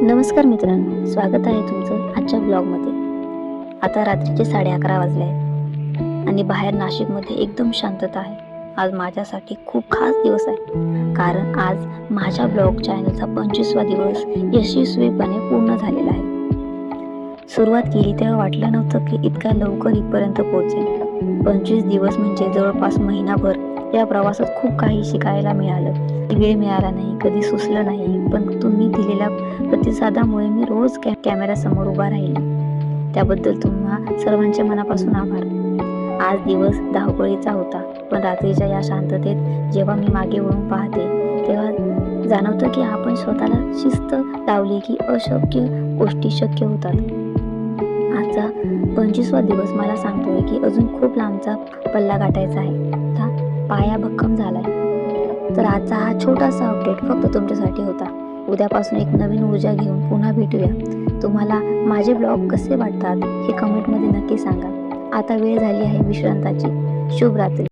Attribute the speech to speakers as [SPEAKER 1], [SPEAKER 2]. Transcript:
[SPEAKER 1] नमस्कार मित्रांनो, स्वागत आहे तुमचं आजच्या ब्लॉगमध्ये. आता रात्रीचे 11:30 वाजले आहेत आणि बाहेर नाशिकमध्ये एकदम शांतता आहे. आज माझ्यासाठी खूप खास दिवस आहे, कारण आज माझ्या ब्लॉग चॅनलचा 25वा दिवस यशस्वीपणे पूर्ण झालेला आहे. सुरुवात केली तेव्हा वाटलं नव्हतं की इतक्या लवकर इथपर्यंत पोहोचेल. 25 दिवस म्हणजे जवळपास महिनाभर. या प्रवासात खूप काही शिकायला मिळालं. वेळ मिळाला नाही, कधी सुचलं नाही, पण तुम्ही दिलेल्या प्रतिसादामुळे मी रोज कॅमेऱ्यासमोर उभा राहिली. त्याबद्दल तुम्हा सर्वांचे मनापासून आभार. आज दिवस धावपळीचा होता, पण रात्रीच्या या शांततेत जेव्हा मी मागे वळून पाहते तेव्हा जाणवतं की आपण स्वतःला शिस्त लावली की अशक्य गोष्टी शक्य होतात. आजचा 25वा दिवस मला सांगतोय की अजून खूप लांबचा पल्ला गाठायचा आहे. आता पाया भक्कम झालाय. तर आजचा हा छोटासा अपडेट फक्त तुमच्यासाठी होता. उद्यापासून एक नवीन ऊर्जा घेऊन पुन्हा भेटूया. तुम्हाला माझे ब्लॉग कसे वाटतात हे कमेंटमध्ये नक्की सांगा. आता वेळ झाली आहे विश्रांतीची. शुभ रात्री.